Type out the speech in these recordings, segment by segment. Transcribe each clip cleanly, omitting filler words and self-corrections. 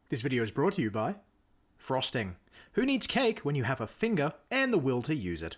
This video is brought to you by frosting. Who needs cake when you have a finger and the will to use it?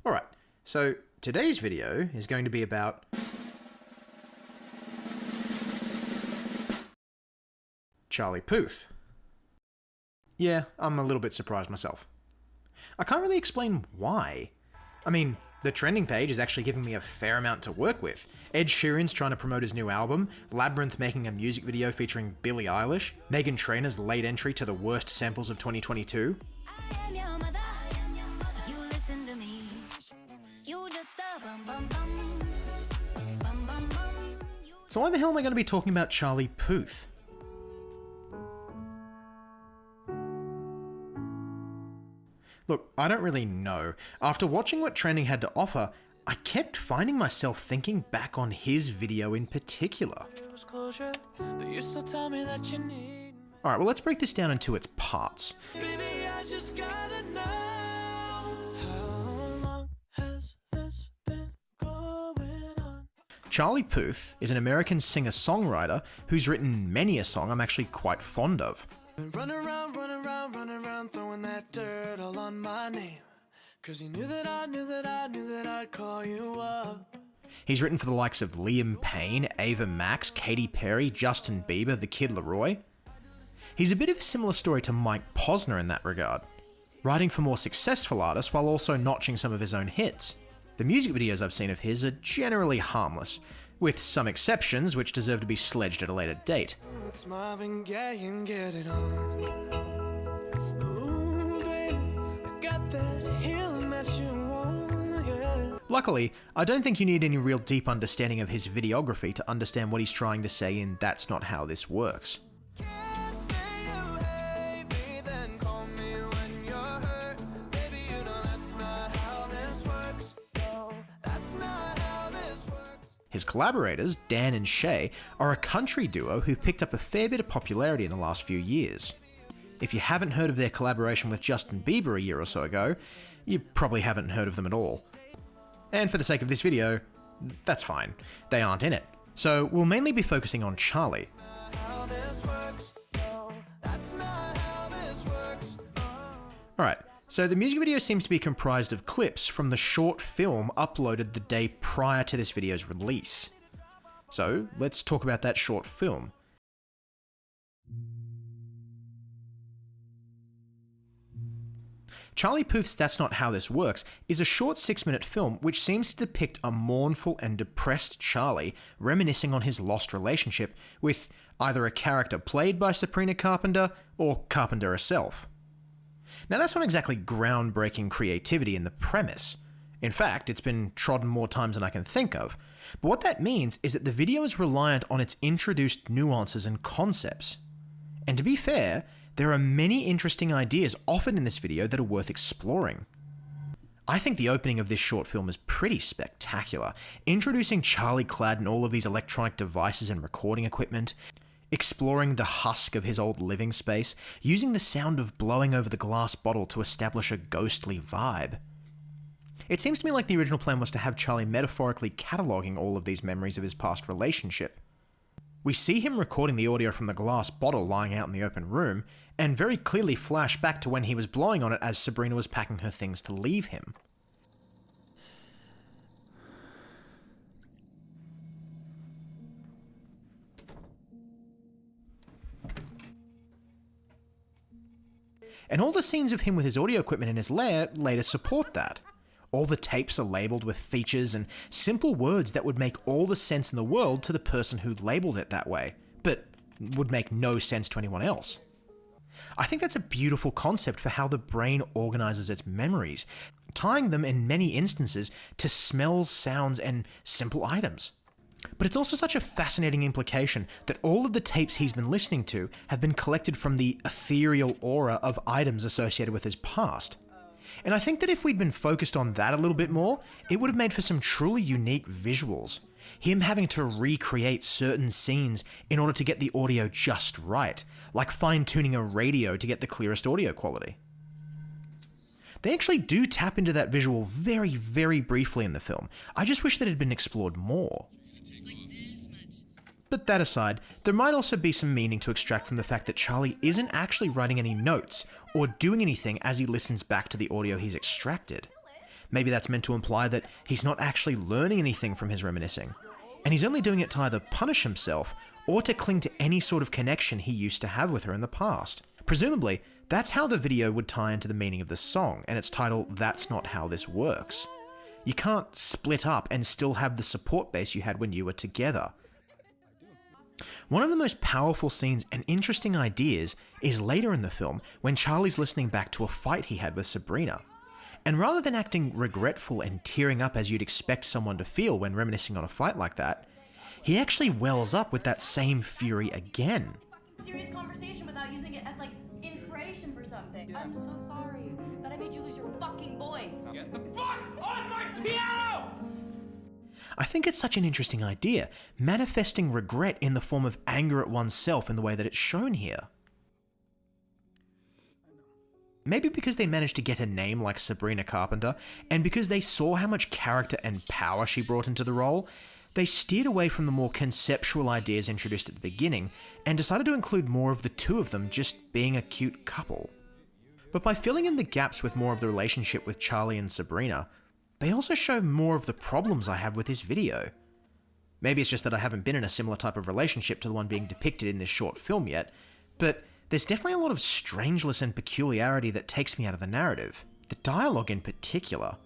Alright, so today's video is going to be about Charlie Puth. Yeah, I'm a little bit surprised myself. I can't really explain why. I mean, the trending page is actually giving me a fair amount to work with. Ed Sheeran's trying to promote his new album, Labyrinth making a music video featuring Billie Eilish, Meghan Trainor's late entry to the worst samples of 2022. So why the hell am I going to be talking about Charlie Puth? Look, I don't really know. After watching what trending had to offer, I kept finding myself thinking back on his video in particular. Alright, well, let's break this down into its parts. Charlie Puth is an American singer-songwriter who's written many a song I'm actually quite fond of. Run around, throwing that dirt all on my name. 'Cause you knew that I'd call you up. He's written for the likes of Liam Payne, Ava Max, Katy Perry, Justin Bieber, The Kid Laroi. He's a bit of a similar story to Mike Posner in that regard, writing for more successful artists while also notching some of his own hits. The music videos I've seen of his are generally harmless, with some exceptions which deserve to be sledged at a later date. Luckily, I don't think you need any real deep understanding of his videography to understand what he's trying to say in That's Not How This Works. His collaborators, Dan and Shay, are a country duo who picked up a fair bit of popularity in the last few years. If you haven't heard of their collaboration with Justin Bieber a year or so ago, you probably haven't heard of them at all. And for the sake of this video, that's fine. They aren't in it. So we'll mainly be focusing on Charlie. Alright, so the music video seems to be comprised of clips from the short film uploaded the day prior to this video's release. So let's talk about that short film. Charlie Puth's That's Not How This Works is a short 6-minute film which seems to depict a mournful and depressed Charlie reminiscing on his lost relationship with either a character played by Sabrina Carpenter or Carpenter herself. Now that's not exactly groundbreaking creativity in the premise. In fact, it's been trodden more times than I can think of. But what that means is that the video is reliant on its introduced nuances and concepts. And to be fair, there are many interesting ideas offered in this video that are worth exploring. I think the opening of this short film is pretty spectacular, introducing Charlie clad in all of these electronic devices and recording equipment, exploring the husk of his old living space, using the sound of blowing over the glass bottle to establish a ghostly vibe. It seems to me like the original plan was to have Charlie metaphorically cataloguing all of these memories of his past relationship. We see him recording the audio from the glass bottle lying out in the open room, and very clearly flash back to when he was blowing on it as Sabrina was packing her things to leave him. And all the scenes of him with his audio equipment in his lair later support that. All the tapes are labelled with features and simple words that would make all the sense in the world to the person who labelled it that way, but would make no sense to anyone else. I think that's a beautiful concept for how the brain organises its memories, tying them in many instances to smells, sounds, and simple items. But it's also such a fascinating implication that all of the tapes he's been listening to have been collected from the ethereal aura of items associated with his past. And I think that if we'd been focused on that a little bit more, it would have made for some truly unique visuals. Him having to recreate certain scenes in order to get the audio just right, like fine-tuning a radio to get the clearest audio quality. They actually do tap into that visual very, very briefly in the film. I just wish that it had been explored more. But that aside, there might also be some meaning to extract from the fact that Charlie isn't actually writing any notes or doing anything as he listens back to the audio he's extracted. Maybe that's meant to imply that he's not actually learning anything from his reminiscing, and he's only doing it to either punish himself or to cling to any sort of connection he used to have with her in the past. Presumably, that's how the video would tie into the meaning of the song and its title, That's Not How This Works. You can't split up and still have the support base you had when you were together. One of the most powerful scenes and interesting ideas is later in the film when Charlie's listening back to a fight he had with Sabrina. And rather than acting regretful and tearing up as you'd expect someone to feel when reminiscing on a fight like that, he actually wells up with that same fury again. Serious conversation without using it as like inspiration for something. I'm so sorry that I made you lose your fucking voice. Get the fuck on my piano! I think it's such an interesting idea, manifesting regret in the form of anger at oneself in the way that it's shown here. Maybe because they managed to get a name like Sabrina Carpenter, and because they saw how much character and power she brought into the role, they steered away from the more conceptual ideas introduced at the beginning and decided to include more of the two of them just being a cute couple. But by filling in the gaps with more of the relationship with Charlie and Sabrina, they also show more of the problems I have with this video. Maybe it's just that I haven't been in a similar type of relationship to the one being depicted in this short film yet, but there's definitely a lot of strangeness and peculiarity that takes me out of the narrative. The dialogue in particular.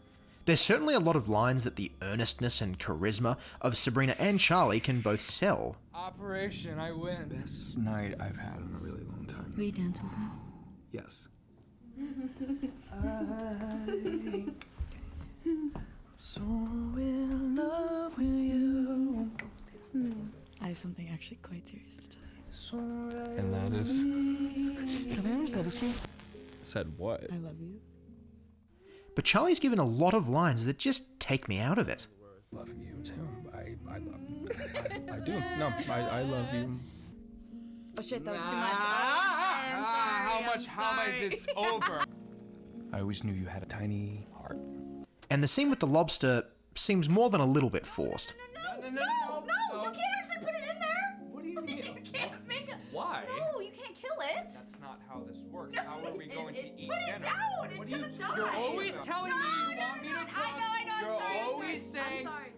There's certainly a lot of lines that the earnestness and charisma of Sabrina and Charlie can both sell. Operation, I win. Best night I've had in a really long time. Will you dance with me? Yes. So in love with you. I have something actually quite serious to tell you. And that is... Have I ever said it to you? Said what? I love you. But Charlie's given a lot of lines that just take me out of it. Love you too. I do. No, I love you. Oh shit, that was too much. I'm sorry. How much it's over? I always knew you had a tiny heart. And the scene with the lobster seems more than a little bit forced. No, you can't actually put it in there. What do you mean? You can't make it. Why? No, you can't kill it. That's not how this works. How are we going to eat Put it dinner? down. It's gonna die. You're always telling me you want me to cook. I know. You're I'm sorry. always saying. I'm sorry.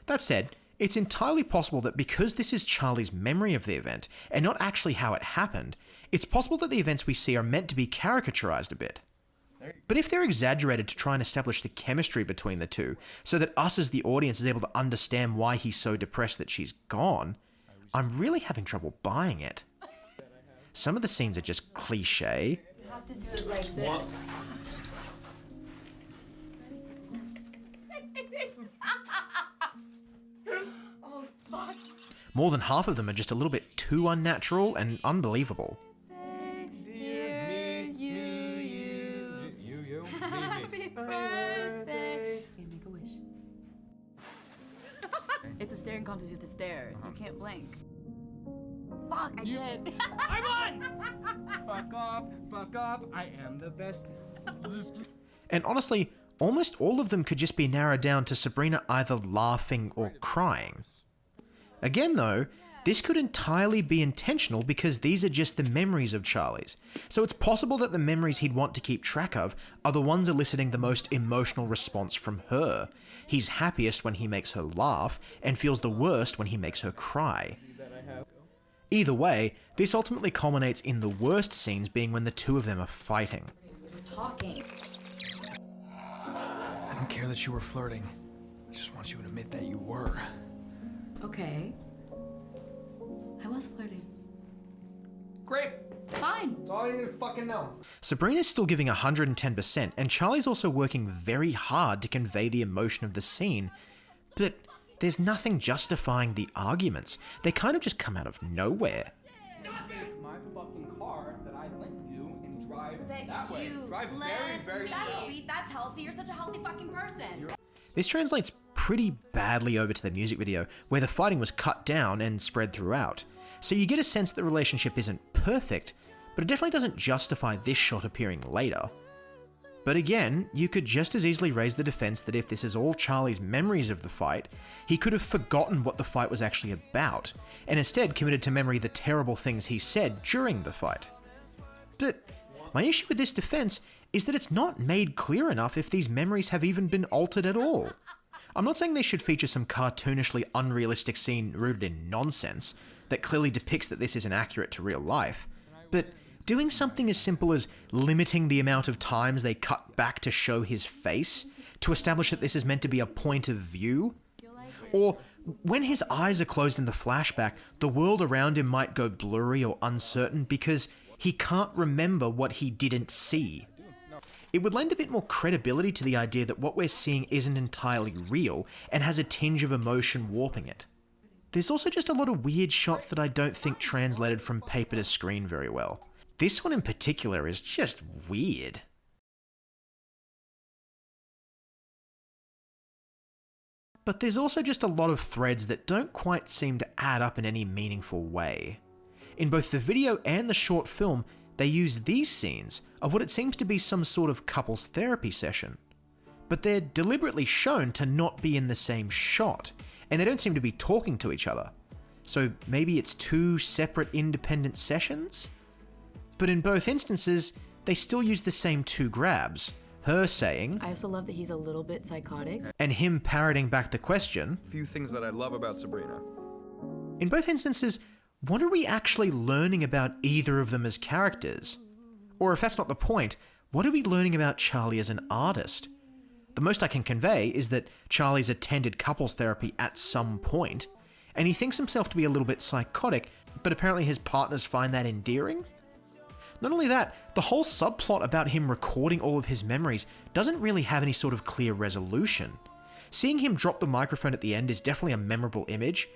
That said, it's entirely possible that because this is Charlie's memory of the event, and not actually how it happened, it's possible that the events we see are meant to be caricaturized a bit. But if they're exaggerated to try and establish the chemistry between the two, so that us as the audience is able to understand why he's so depressed that she's gone, I'm really having trouble buying it. Some of the scenes are just cliche. You have to do it like this. Oh, fuck. More than half of them are just a little bit too unnatural and unbelievable. Dear You. Happy birthday. Okay, make a wish. It's a staring contest. You have to stare. You can't blink. Fuck, I did. I won! Fuck off. I am the best. And honestly, almost all of them could just be narrowed down to Sabrina either laughing or crying. Again though, this could entirely be intentional because these are just the memories of Charlie's. So it's possible that the memories he'd want to keep track of are the ones eliciting the most emotional response from her. He's happiest when he makes her laugh and feels the worst when he makes her cry. Either way, this ultimately culminates in the worst scenes being when the two of them are fighting. We're talking. I don't care that you were flirting. I just want you to admit that you were. Okay. I was flirting. Great. Fine. That's all you need to fucking know. Sabrina's still giving 110%, and Charlie's also working very hard to convey the emotion of the scene, but there's nothing justifying the arguments. They kind of just come out of nowhere. Take my fucking car that I lent you and drive That that way. you Drive let- very That's slow. sweet. That's healthy. You're such a healthy fucking person. This translates pretty badly over to the music video, where the fighting was cut down and spread throughout. So you get a sense that the relationship isn't perfect, but it definitely doesn't justify this shot appearing later. But again, you could just as easily raise the defense that if this is all Charlie's memories of the fight, he could have forgotten what the fight was actually about, and instead committed to memory the terrible things he said during the fight. But my issue with this defense is that it's not made clear enough if these memories have even been altered at all. I'm not saying they should feature some cartoonishly unrealistic scene rooted in nonsense that clearly depicts that this isn't accurate to real life, but doing something as simple as limiting the amount of times they cut back to show his face to establish that this is meant to be a point of view, or when his eyes are closed in the flashback, the world around him might go blurry or uncertain because he can't remember what he didn't see. It would lend a bit more credibility to the idea that what we're seeing isn't entirely real and has a tinge of emotion warping it. There's also just a lot of weird shots that I don't think translated from paper to screen very well. This one in particular is just weird. But there's also just a lot of threads that don't quite seem to add up in any meaningful way. In both the video and the short film, they use these scenes of what it seems to be some sort of couples therapy session. But they're deliberately shown to not be in the same shot, and they don't seem to be talking to each other. So maybe it's two separate independent sessions? But in both instances, they still use the same two grabs. Her saying, I also love that he's a little bit psychotic. And him parroting back the question. Few things that I love about Sabrina. In both instances, what are we actually learning about either of them as characters? Or if that's not the point, what are we learning about Charlie as an artist? The most I can convey is that Charlie's attended couples therapy at some point, and he thinks himself to be a little bit psychotic, but apparently his partners find that endearing? Not only that, the whole subplot about him recording all of his memories doesn't really have any sort of clear resolution. Seeing him drop the microphone at the end is definitely a memorable image,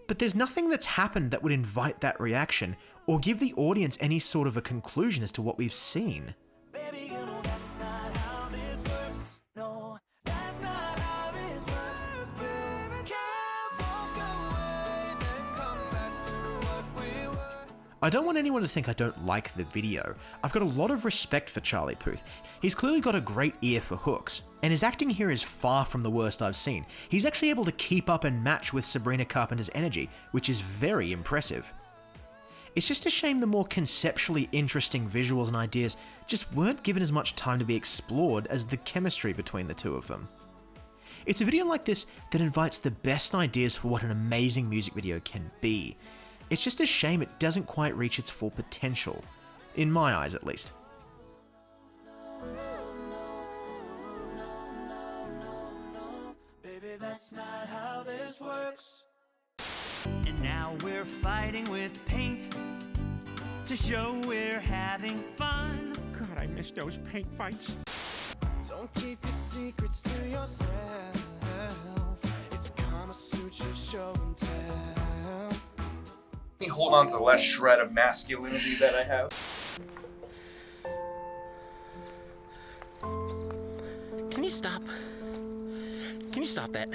but there's nothing that's happened that would invite that reaction or give the audience any sort of a conclusion as to what we've seen. Baby, you know that's not how this works. No, that's not how this works. Baby, can't walk away, then come back to what we were. I don't want anyone to think I don't like the video. I've got a lot of respect for Charlie Puth. He's clearly got a great ear for hooks, and his acting here is far from the worst I've seen. He's actually able to keep up and match with Sabrina Carpenter's energy, which is very impressive. It's just a shame the more conceptually interesting visuals and ideas just weren't given as much time to be explored as the chemistry between the two of them. It's a video like this that invites the best ideas for what an amazing music video can be. It's just a shame it doesn't quite reach its full potential, in my eyes at least. Baby, that's not how this works. And now we're fighting with paint to show we're having fun. God, I miss those paint fights. Don't keep your secrets to yourself. It's Kama Sutra show and tell. Let me hold on to the last shred of masculinity that I have. Can you stop? Can you stop that?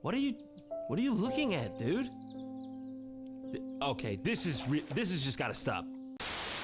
What are you looking at, dude? Okay, this is just gotta stop.